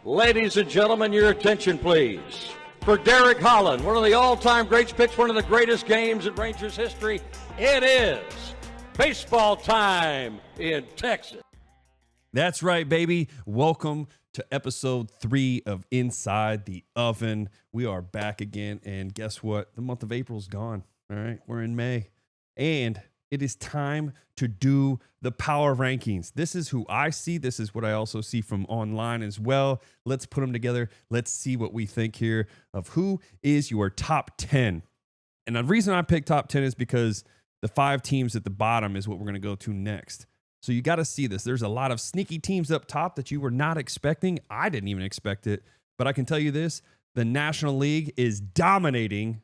Ladies and gentlemen, your attention, please. For Derek Holland, one of the all-time greats, pitched one of the greatest games in Rangers history. It is baseball time in Texas. That's right, baby. Welcome to episode 3 of Inside the Oven. We are back again, and guess what? The month of April's gone. All right, we're in May, and it is time to do the power rankings. This is who I see. This is what I also see from online as well. Let's put them together. Let's see what we think here of who is your top 10. And the reason I picked top 10 is because the 5 teams at the bottom is what we're going to go to next. So you got to see this. There's a lot of sneaky teams up top that you were not expecting. I didn't even expect it. But I can tell you this, the National League is dominating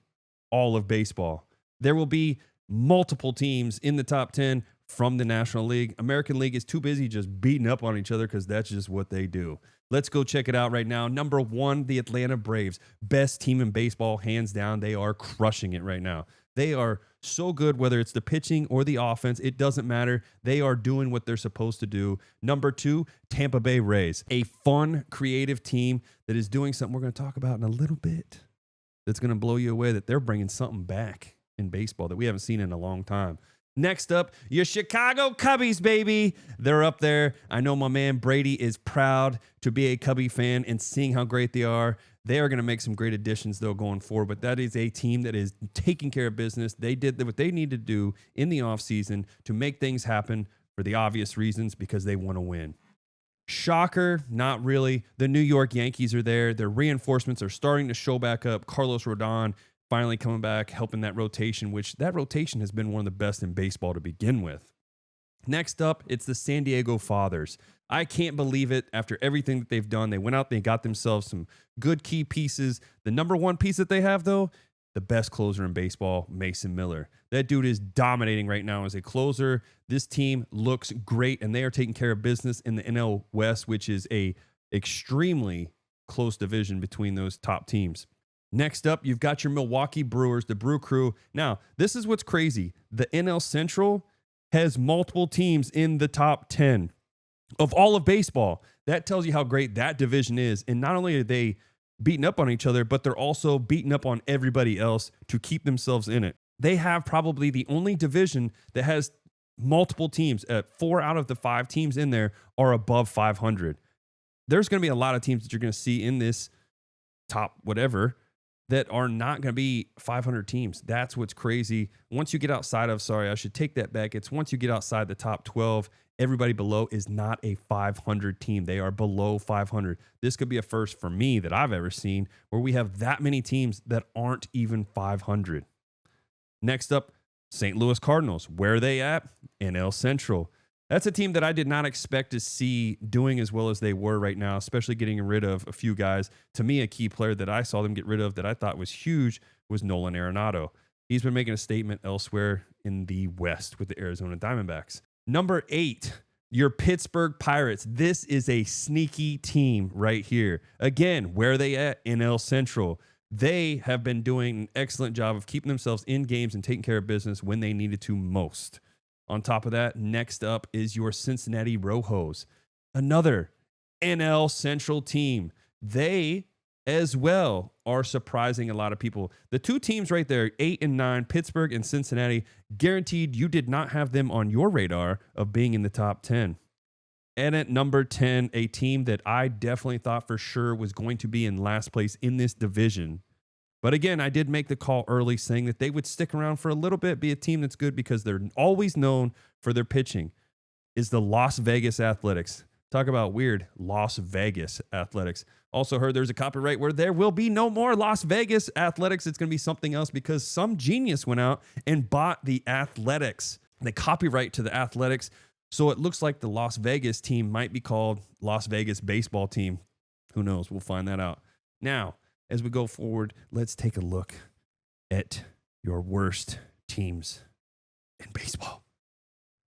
all of baseball. There will be multiple teams in the top 10 from the National League. American League is too busy just beating up on each other because that's just what they do. Let's go check it out right now. Number 1, the Atlanta Braves. Best team in baseball, hands down. They are crushing it right now. They are so good, whether it's the pitching or the offense. It doesn't matter. They are doing what they're supposed to do. Number 2, Tampa Bay Rays. A fun, creative team that is doing something we're going to talk about in a little bit that's going to blow you away, that they're bringing something back in baseball that we haven't seen in a long time. Next up, your Chicago Cubbies, baby. They're up there. I know my man Brady is proud to be a Cubby fan and seeing how great they are. They are going to make some great additions, though, going forward. But that is a team that is taking care of business. They did what they needed to do in the offseason to make things happen for the obvious reasons, because they want to win. Shocker, not really. The New York Yankees are there. Their reinforcements are starting to show back up. Carlos Rodon finally coming back, helping that rotation, which that rotation has been one of the best in baseball to begin with. Next up, it's the San Diego Fathers. I can't believe it. After everything that they've done, they went out, they got themselves some good key pieces. The number 1 piece that they have, though, the best closer in baseball, Mason Miller. That dude is dominating right now as a closer. This team looks great, and they are taking care of business in the NL West, which is a extremely close division between those top teams. Next up, you've got your Milwaukee Brewers, the Brew Crew. Now, this is what's crazy. The NL Central has multiple teams in the top 10 of all of baseball. That tells you how great that division is. And not only are they beating up on each other, but they're also beating up on everybody else to keep themselves in it. They have probably the only division that has multiple teams. 4 out of the 5 teams in there are above 500. There's going to be a lot of teams that you're going to see in this top whatever that are not going to be 500 teams. That's what's crazy. Once you get outside of, I should take that back. It's once you get outside the top 12, everybody below is not a 500 team. They are below 500. This could be a first for me that I've ever seen, where we have that many teams that aren't even 500. Next up, St. Louis Cardinals. Where are they at? NL Central. That's a team that I did not expect to see doing as well as they were right now, especially getting rid of a few guys. To me, a key player that I saw them get rid of that I thought was huge was Nolan Arenado. He's been making a statement elsewhere in the West with the Arizona Diamondbacks. Number 8, your Pittsburgh Pirates. This is a sneaky team right here. Again, where are they at? NL Central. They have been doing an excellent job of keeping themselves in games and taking care of business when they needed to most. On top of that, next up is your Cincinnati Rojos, another NL Central team. They, as well, are surprising a lot of people. The 2 teams right there, 8 and 9, Pittsburgh and Cincinnati, guaranteed you did not have them on your radar of being in the top 10. And at number 10, a team that I definitely thought for sure was going to be in last place in this division. But again, I did make the call early saying that they would stick around for a little bit, be a team that's good because they're always known for their pitching, is the Las Vegas Athletics. Talk about weird, Las Vegas Athletics. Also heard there's a copyright where there will be no more Las Vegas Athletics. It's going to be something else because some genius went out and bought the Athletics, the copyright to the Athletics. So it looks like the Las Vegas team might be called Las Vegas Baseball Team. Who knows? We'll find that out. Now, as we go forward, let's take a look at your worst teams in baseball.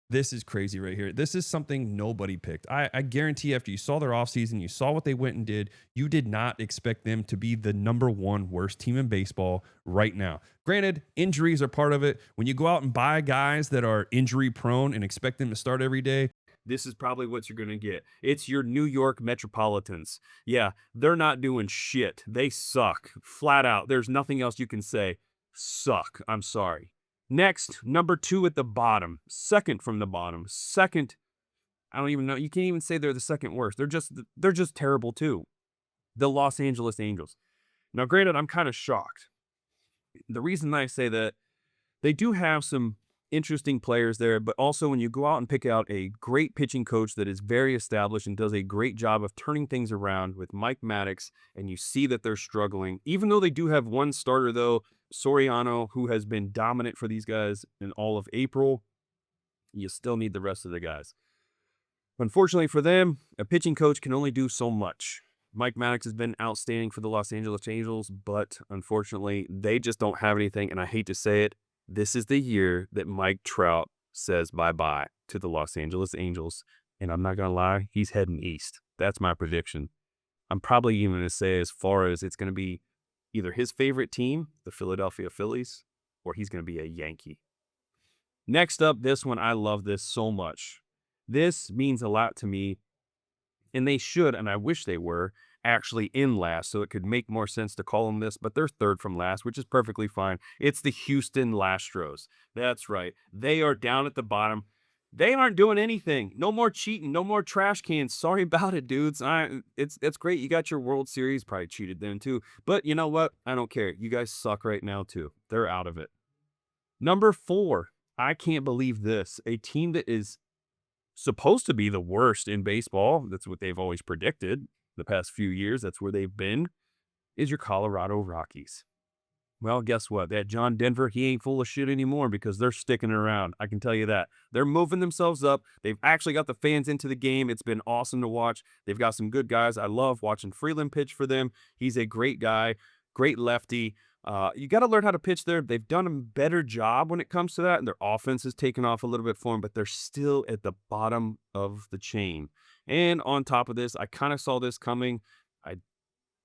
This is crazy right here. This is something nobody picked. I guarantee after you saw their offseason, you saw what they went and did, you did not expect them to be the number 1 worst team in baseball right now. Granted, injuries are part of it. When you go out and buy guys that are injury prone and expect them to start every day, this is probably what you're going to get. It's your New York Metropolitans. Yeah, they're not doing shit. They suck. Flat out. There's nothing else you can say. Suck. I'm sorry. Next, number 2 at the bottom. Second from the bottom. Second, I don't even know. You can't even say they're the second worst. They're just terrible too. The Los Angeles Angels. Now, granted, I'm kind of shocked. The reason I say that, they do have some interesting players there, but also when you go out and pick out a great pitching coach that is very established and does a great job of turning things around with Mike Maddox, and you see that they're struggling, even though they do have one starter, though, Soriano, who has been dominant for these guys in all of April, you still need the rest of the guys. Unfortunately for them, a pitching coach can only do so much. Mike Maddox has been outstanding for the Los Angeles Angels, but unfortunately, they just don't have anything, and I hate to say it, this is the year that Mike Trout says bye-bye to the Los Angeles Angels, and I'm not going to lie, he's heading east. That's my prediction. I'm probably even going to say as far as it's going to be either his favorite team, the Philadelphia Phillies, or he's going to be a Yankee. Next up, this one, I love this so much. This means a lot to me, and they should, and I wish they were, actually in last, so it could make more sense to call them this, but they're third from last, which is perfectly fine. It's the Houston Astros. That's right. They are down at the bottom. They aren't doing anything. No more cheating. No more trash cans. Sorry about it, dudes. It's great. You got your World Series. Probably cheated then, too. But you know what? I don't care. You guys suck right now, too. They're out of it. Number 4. I can't believe this. A team that is supposed to be the worst in baseball, that's what they've always predicted the past few years, that's where they've been, is your Colorado Rockies. Well, guess what? That John Denver, he ain't full of shit anymore because they're sticking around. I can tell you that. They're moving themselves up. They've actually got the fans into the game. It's been awesome to watch. They've got some good guys. I love watching Freeland pitch for them. He's a great guy, great lefty. You got to learn how to pitch there. They've done a better job when it comes to that, and their offense has taken off a little bit for them, but they're still at the bottom of the chain. And on top of this, I kind of saw this coming. I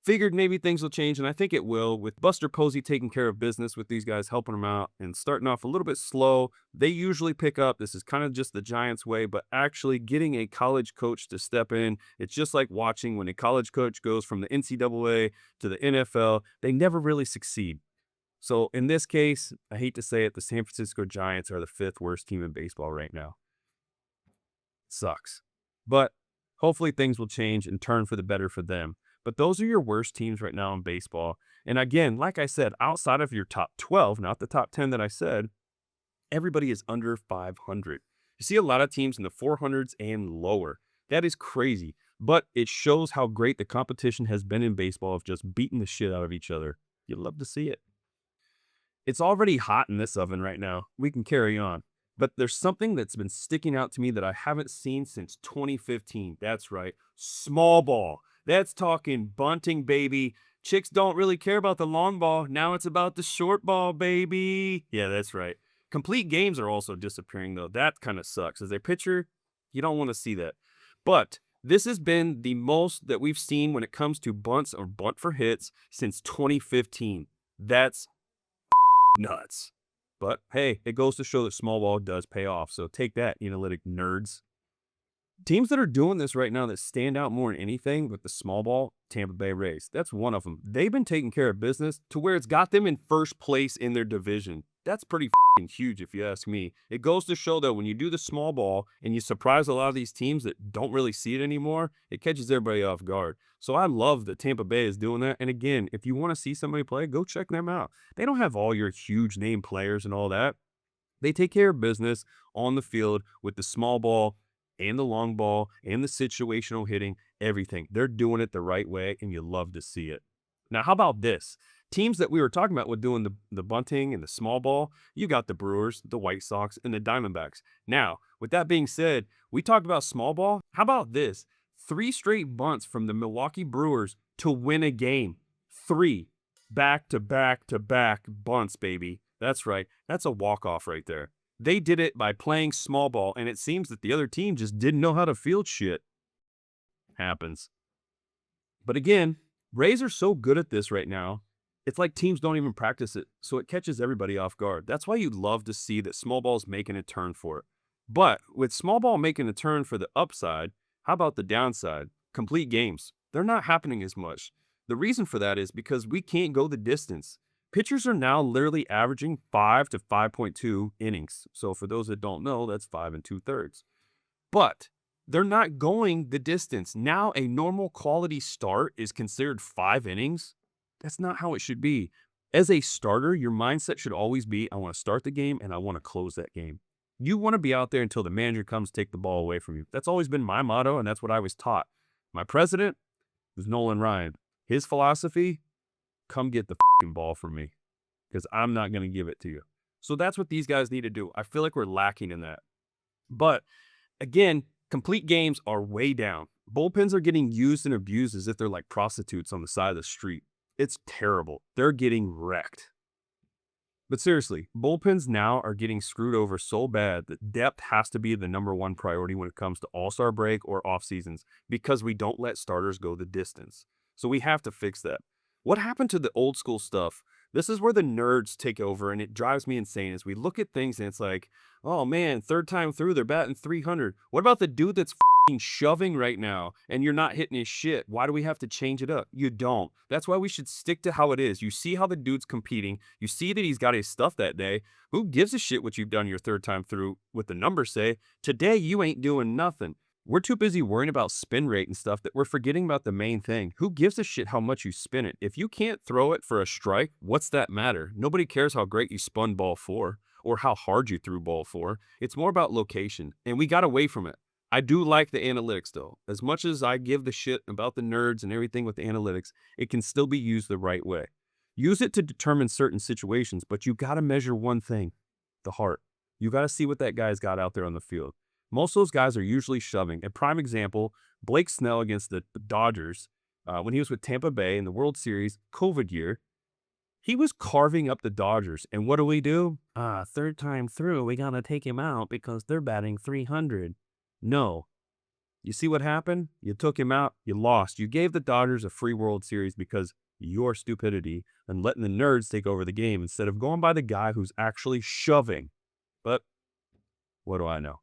figured maybe things will change, and I think it will, with Buster Posey taking care of business with these guys, helping them out, and starting off a little bit slow. They usually pick up. This is kind of just the Giants' way, but actually getting a college coach to step in, it's just like watching when a college coach goes from the NCAA to the NFL. They never really succeed. So in this case, I hate to say it, the San Francisco Giants are the 5th worst team in baseball right now. Sucks. But hopefully things will change and turn for the better for them. But those are your worst teams right now in baseball. And again, like I said, outside of your top 12, not the top 10 that I said, everybody is under 500. You see a lot of teams in the 400s and lower. That is crazy. But it shows how great the competition has been in baseball of just beating the shit out of each other. You'd love to see it. It's already hot in this oven right now. We can carry on. But there's something that's been sticking out to me that I haven't seen since 2015. That's right. Small ball. That's talking bunting, baby. Chicks don't really care about the long ball. Now it's about the short ball, baby. Yeah, that's right. Complete games are also disappearing, though. That kind of sucks. As a pitcher, you don't want to see that. But this has been the most that we've seen when it comes to bunts or bunt for hits since 2015. That's nuts. But hey, it goes to show that small ball does pay off. So take that, analytic nerds. Teams that are doing this right now that stand out more than anything with the small ball, Tampa Bay Rays. That's one of them. They've been taking care of business to where it's got them in first place in their division. That's pretty huge if you ask me. It goes to show that when you do the small ball and you surprise a lot of these teams that don't really see it anymore, it catches everybody off guard. So I love that Tampa Bay is doing that. And again, if you want to see somebody play, go check them out. They don't have all your huge name players and all that. They take care of business on the field with the small ball and the long ball and the situational hitting, everything. They're doing it the right way, and you love to see it. Now, how about this? Teams that we were talking about with doing the bunting and the small ball, you got the Brewers, the White Sox, and the Diamondbacks. Now, with that being said, we talked about small ball. How about this? 3 straight bunts from the Milwaukee Brewers to win a game. 3 back-to-back-to-back bunts, baby. That's right. That's a walk-off right there. They did it by playing small ball, and it seems that the other team just didn't know how to field shit. Happens. But again, Rays are so good at this right now, it's like teams don't even practice it, so it catches everybody off guard. That's why you'd love to see that small ball's making a turn for it. But with small ball making a turn for the upside, how about the downside? Complete games. They're not happening as much. The reason for that is because we can't go the distance. Pitchers are now literally averaging 5 to 5.2 innings. So for those that don't know, that's 5 2/3. But they're not going the distance. Now a normal quality start is considered 5 innings. That's not how it should be. As a starter, your mindset should always be, I want to start the game and I want to close that game. You want to be out there until the manager comes take the ball away from you. That's always been my motto, and that's what I was taught. My president was Nolan Ryan. His philosophy, come get the fucking ball from me because I'm not going to give it to you. So that's what these guys need to do. I feel like we're lacking in that. But again, complete games are way down. Bullpens are getting used and abused as if they're like prostitutes on the side of the street. It's terrible. They're getting wrecked. But seriously, bullpens now are getting screwed over so bad that depth has to be the #1 priority when it comes to all-star break or off seasons because we don't let starters go the distance. So we have to fix that. What happened to the old school stuff? This is where the nerds take over, and it drives me insane as we look at things and it's like, oh man, third time through, they're batting 300. What about the dude that's shoving right now and you're not hitting his shit? Why do we have to change it up? You don't. That's why we should stick to how it is. You see how the dude's competing. You see that he's got his stuff that day. Who gives a shit what you've done your third time through? What the numbers say? Today you ain't doing nothing. We're too busy worrying about spin rate and stuff that we're forgetting about the main thing. Who gives a shit how much you spin it? If you can't throw it for a strike, what's that matter? Nobody cares how great you spun ball 4 or how hard you threw ball 4. It's more about location, and we got away from it. I do like the analytics though. As much as I give the shit about the nerds and everything with the analytics, it can still be used the right way. Use it to determine certain situations, but you got to measure one thing, the heart. You got to see what that guy's got out there on the field. Most of those guys are usually shoving. A prime example, Blake Snell against the Dodgers, when he was with Tampa Bay in the World Series, COVID year, he was carving up the Dodgers. And what do? Third time through, we got to take him out because they're batting 300. No. You see what happened? You took him out, you lost. You gave the Dodgers a free World Series because your stupidity and letting the nerds take over the game instead of going by the guy who's actually shoving. But what do I know?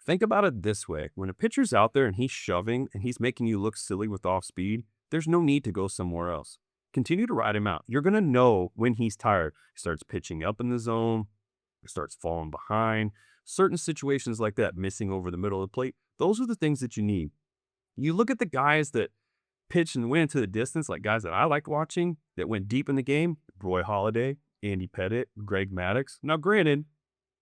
Think about it this way. When a pitcher's out there and he's shoving and he's making you look silly with off speed, there's no need to go somewhere else. Continue to ride him out. You're going to know when he's tired. He starts pitching up in the zone. He starts falling behind. Certain situations like that, missing over the middle of the plate, those are the things that you need. You look at the guys that pitch and went into the distance, like guys that I like watching, that went deep in the game, Roy Halladay, Andy Pettitte, Greg Maddux. Now, granted,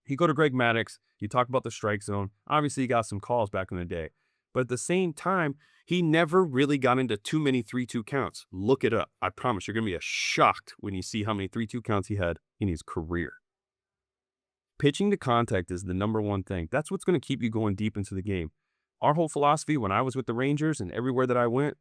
you go to Greg Maddux, you talk about the strike zone. Obviously, he got some calls back in the day. But at the same time, he never really got into too many 3-2 counts. Look it up. I promise you're going to be shocked when you see how many 3-2 counts he had in his career. Pitching to contact is the #1 thing. That's what's going to keep you going deep into the game. Our whole philosophy when I was with the Rangers and everywhere that I went,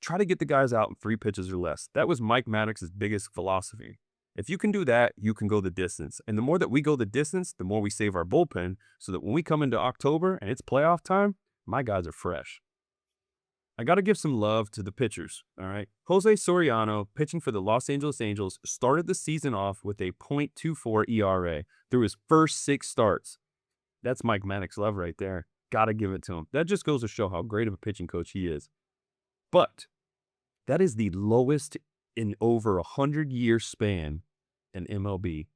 try to get the guys out in 3 pitches or less. That was Mike Maddox's biggest philosophy. If you can do that, you can go the distance. And the more that we go the distance, the more we save our bullpen so that when we come into October and it's playoff time, my guys are fresh. I got to give some love to the pitchers, all right? Jose Soriano, pitching for the Los Angeles Angels, started the season off with a .24 ERA through his first 6 starts. That's Mike Maddox love right there. Got to give it to him. That just goes to show how great of a pitching coach he is. But that is the lowest in over 100-year span in MLB.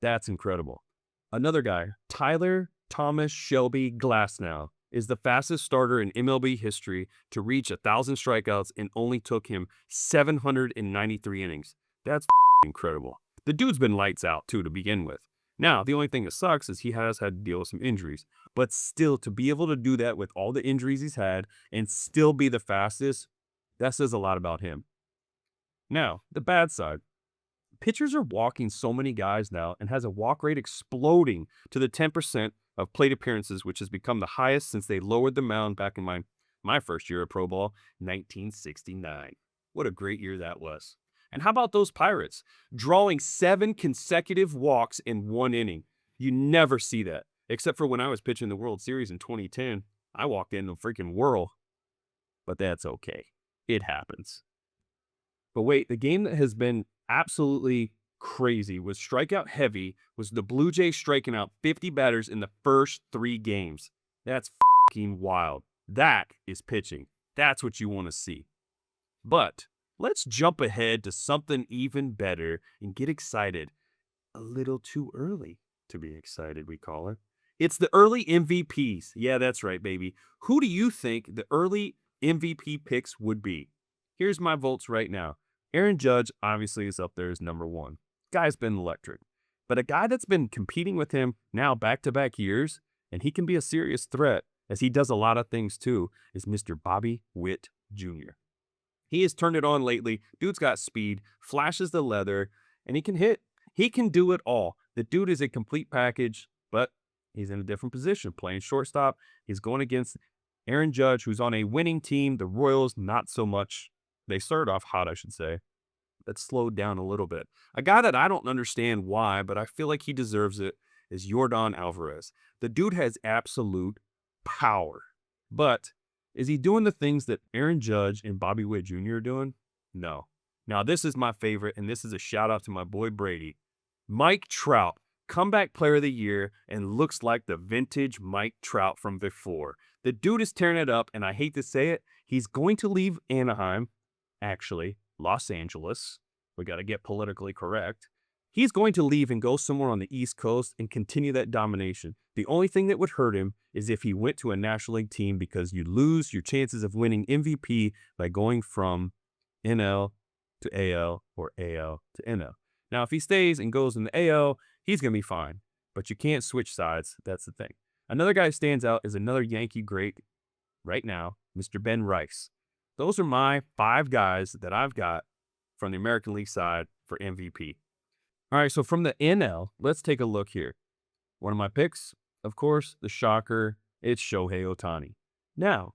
That's incredible. Another guy, Tyler Thomas Shelby Glasnow, is the fastest starter in MLB history to reach 1,000 strikeouts and only took him 793 innings. That's incredible. The dude's been lights out, too, to begin with. Now, the only thing that sucks is he has had to deal with some injuries. But still, to be able to do that with all the injuries he's had and still be the fastest, that says a lot about him. Now, the bad side. Pitchers are walking so many guys now and has a walk rate exploding to the 10% of plate appearances, which has become the highest since they lowered the mound back in my first year of Pro Ball, 1969. What a great year that was. And how about those Pirates? Drawing 7 consecutive walks in 1 inning. You never see that, except for when I was pitching the World Series in 2010. I walked in a freaking whirl. But that's okay. It happens. But wait, the game that has been absolutely crazy, was strikeout heavy, was the Blue Jays striking out 50 batters in the first 3 games. That's fucking wild. That is pitching. That's what you want to see. But let's jump ahead to something even better and get excited. A little too early to be excited, we call it. It's the early MVPs. Yeah, that's right, baby. Who do you think the early MVP picks would be? Here's my votes right now. Aaron Judge obviously is up there as number 1. Guy's been electric. But a guy that's been competing with him now back-to-back years, and he can be a serious threat, as he does a lot of things too, is Mr. Bobby Witt Jr. He has turned it on lately. Dude's got speed, flashes the leather, and he can hit. He can do it all. The dude is a complete package, but he's in a different position, playing shortstop. He's going against Aaron Judge, who's on a winning team. The Royals, not so much. They started off hot, I should say. That slowed down a little bit. A guy that I don't understand why, but I feel like he deserves it, is Yordan Alvarez. The dude has absolute power. But is he doing the things that Aaron Judge and Bobby Witt Jr. are doing? No. Now, this is my favorite, and this is a shout out to my boy Brady. Mike Trout, comeback player of the year, and looks like the vintage Mike Trout from before. The dude is tearing it up, and I hate to say it, he's going to leave Anaheim, actually, Los Angeles. We got to get politically correct. He's going to leave and go somewhere on the East Coast and continue that domination. The only thing that would hurt him is if he went to a National League team, because you lose your chances of winning MVP by going from NL to AL or AL to NL. Now, if he stays and goes in the AL, he's going to be fine. But you can't switch sides. That's the thing. Another guy who stands out is another Yankee great right now, Mr. Ben Rice. Those are my 5 guys that I've got from the American League side for MVP. All right, so from the NL, let's take a look here. One of my picks, of course, the shocker, it's Shohei Ohtani. Now,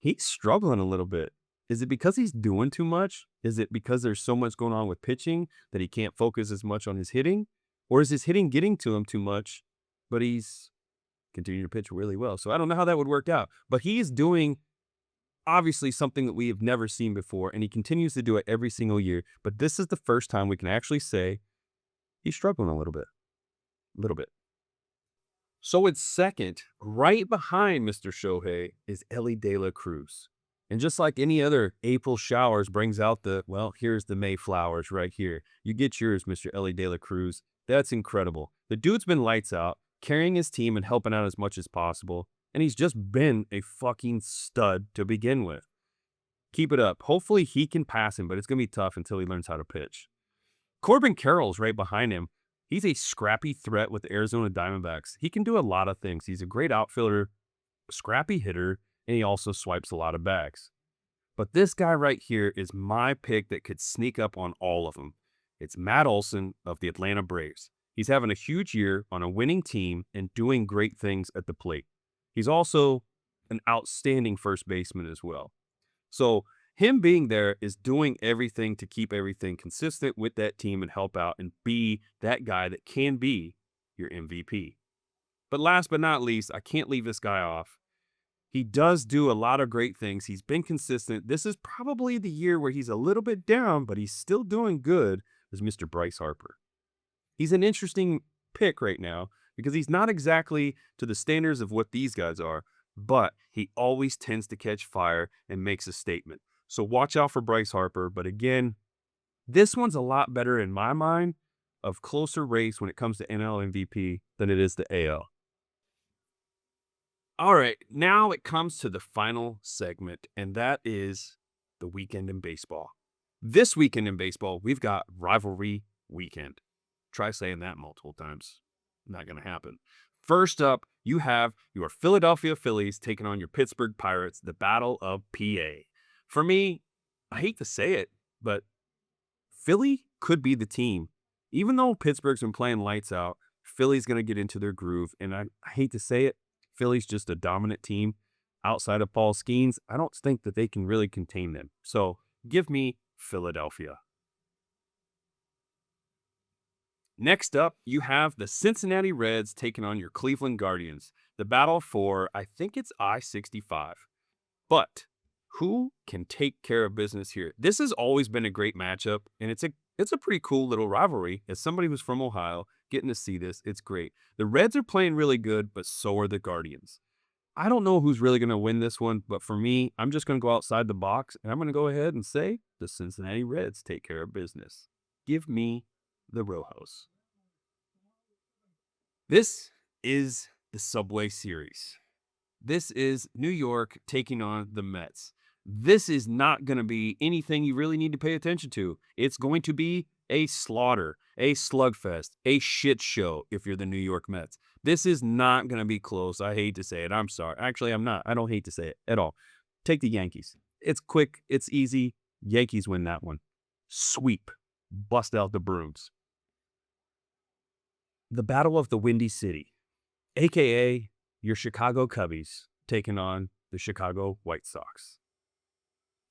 he's struggling a little bit. Is it because he's doing too much? Is it because there's so much going on with pitching that he can't focus as much on his hitting? Or is his hitting getting to him too much, but he's continuing to pitch really well? So I don't know how that would work out. But he is doing obviously something that we have never seen before, and he continues to do it every single year. But this is the first time we can actually say he's struggling a little bit. A little bit. So it's second, right behind Mr. Shohei, is Elly De La Cruz. And just like any other April showers brings out here's the May flowers right here. You get yours, Mr. Elly De La Cruz. That's incredible. The dude's been lights out, carrying his team and helping out as much as possible. And he's just been a fucking stud to begin with. Keep it up. Hopefully he can pass him, but it's going to be tough until he learns how to pitch. Corbin Carroll's right behind him. He's a scrappy threat with the Arizona Diamondbacks. He can do a lot of things. He's a great outfielder, a scrappy hitter, and he also swipes a lot of bags. But this guy right here is my pick that could sneak up on all of them. It's Matt Olson of the Atlanta Braves. He's having a huge year on a winning team and doing great things at the plate. He's also an outstanding first baseman as well. So him being there is doing everything to keep everything consistent with that team and help out and be that guy that can be your MVP. But last but not least, I can't leave this guy off. He does do a lot of great things. He's been consistent. This is probably the year where he's a little bit down, but he's still doing good, is Mr. Bryce Harper. He's an interesting pick right now because he's not exactly to the standards of what these guys are, but he always tends to catch fire and makes a statement. So watch out for Bryce Harper. But again, this one's a lot better in my mind of closer race when it comes to NL MVP than it is the AL. All right, now it comes to the final segment, and that is the weekend in baseball. This weekend in baseball, we've got rivalry weekend. Try saying that multiple times. Not going to happen. First up, you have your Philadelphia Phillies taking on your Pittsburgh Pirates, the Battle of PA. For me, I hate to say it, but Philly could be the team. Even though Pittsburgh's been playing lights out, Philly's going to get into their groove, and I hate to say it, Philly's just a dominant team. Outside of Paul Skeens, I don't think that they can really contain them. So give me Philadelphia. Next up, you have the Cincinnati Reds taking on your Cleveland Guardians. The battle for, I think it's I-65. But who can take care of business here? This has always been a great matchup, and it's a It's a pretty cool little rivalry. As somebody who's from Ohio, getting to see this, it's great. The Reds are playing really good, but so are the Guardians. I don't know who's really going to win this one, but for me, I'm just going to go outside the box, and I'm going to go ahead and say the Cincinnati Reds take care of business. Give me the Rojos. This is the Subway Series. This is New York taking on the Mets. This is not going to be anything you really need to pay attention to. It's going to be a slaughter, a slugfest, a shit show if you're the New York Mets. This is not going to be close. I hate to say it. I'm sorry. Actually, I'm not. I don't hate to say it at all. Take the Yankees. It's quick. It's easy. Yankees win that one. Sweep. Bust out the brooms. The Battle of the Windy City, a.k.a. your Chicago Cubbies, taking on the Chicago White Sox.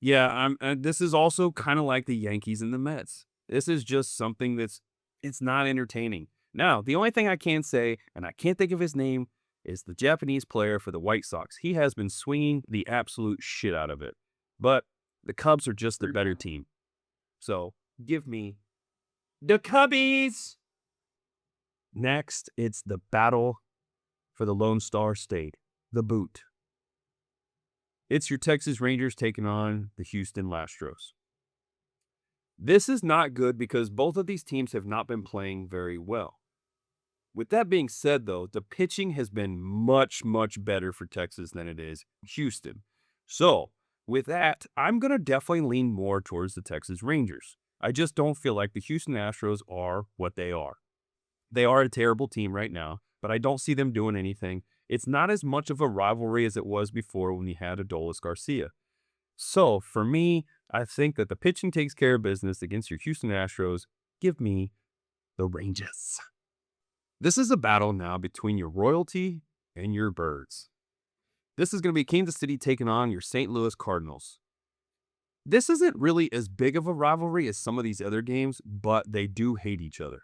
Yeah, this is also kind of like the Yankees and the Mets. This is just something it's not entertaining. Now, the only thing I can say, and I can't think of his name, is the Japanese player for the White Sox. He has been swinging the absolute shit out of it. But the Cubs are just the better team. So, give me the Cubbies! Next, it's the battle for the Lone Star State, the Boot. It's your Texas Rangers taking on the Houston Astros. This is not good because both of these teams have not been playing very well. With that being said, though, the pitching has been much, much better for Texas than it is Houston. So, with that, I'm going to definitely lean more towards the Texas Rangers. I just don't feel like the Houston Astros are what they are. They are a terrible team right now, but I don't see them doing anything. It's not as much of a rivalry as it was before when you had Adolis Garcia. So, for me, I think that the pitching takes care of business against your Houston Astros. Give me the Rangers. This is a battle now between your Royalty and your Birds. This is going to be Kansas City taking on your St. Louis Cardinals. This isn't really as big of a rivalry as some of these other games, but they do hate each other.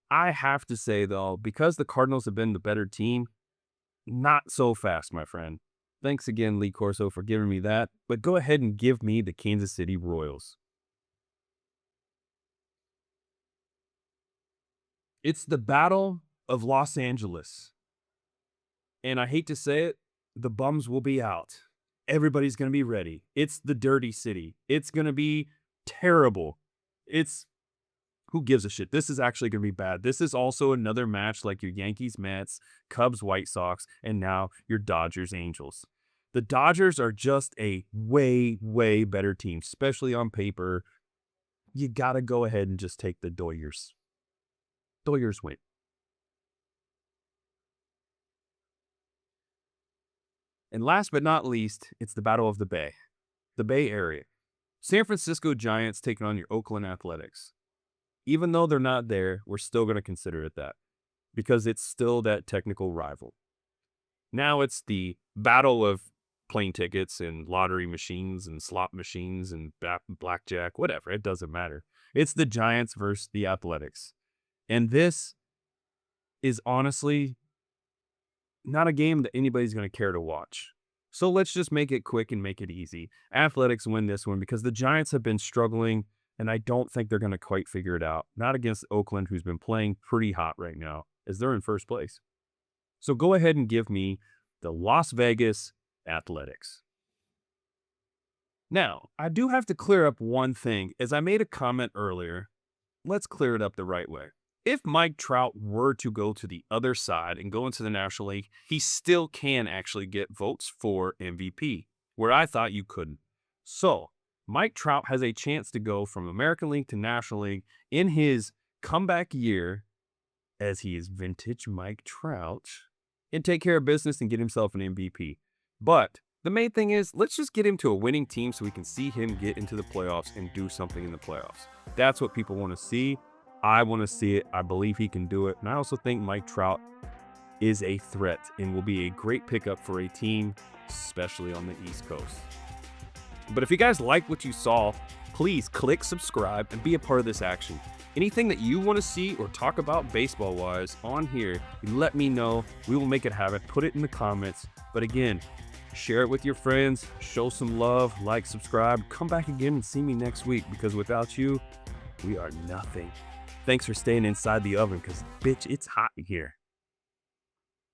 I have to say, though, because the Cardinals have been the better team, not so fast, my friend. Thanks again, Lee Corso, for giving me that, but go ahead and give me the Kansas City Royals. It's the Battle of Los Angeles. And I hate to say it, the bums will be out. Everybody's going to be ready. It's the dirty city. It's going to be terrible. Who gives a shit? This is actually going to be bad. This is also another match like your Yankees, Mets, Cubs, White Sox, and now your Dodgers, Angels. The Dodgers are just a way, way better team, especially on paper. You got to go ahead and just take the Doyers. Doyers win. And last but not least, it's the Battle of the Bay Area. San Francisco Giants taking on your Oakland Athletics. Even though they're not there, we're still going to consider it that because it's still that technical rival. Now it's the battle of plane tickets and lottery machines and slot machines and blackjack, whatever. It doesn't matter. It's the Giants versus the Athletics. And this is honestly not a game that anybody's going to care to watch. So let's just make it quick and make it easy. Athletics win this one because the Giants have been struggling, and I don't think they're going to quite figure it out. Not against Oakland, who's been playing pretty hot right now, as they're in first place. So go ahead and give me the Las Vegas Athletics. Now, I do have to clear up one thing. As I made a comment earlier, let's clear it up the right way. If Mike Trout were to go to the other side and go into the National League, he still can actually get votes for MVP, where I thought you couldn't. So, Mike Trout has a chance to go from American League to National League in his comeback year, as he is vintage Mike Trout, and take care of business and get himself an MVP. But the main thing is, let's just get him to a winning team so we can see him get into the playoffs and do something in the playoffs. That's what people want to see. I want to see it. I believe he can do it. And I also think Mike Trout is a threat and will be a great pickup for a team, especially on the East Coast. But if you guys like what you saw, please click subscribe and be a part of this action. Anything that you want to see or talk about baseball-wise on here, you let me know. We will make it happen. Put it in the comments. But again, share it with your friends. Show some love. Like, subscribe. Come back again and see me next week because without you, We are nothing. Thanks for staying inside the oven because, bitch, it's hot in here.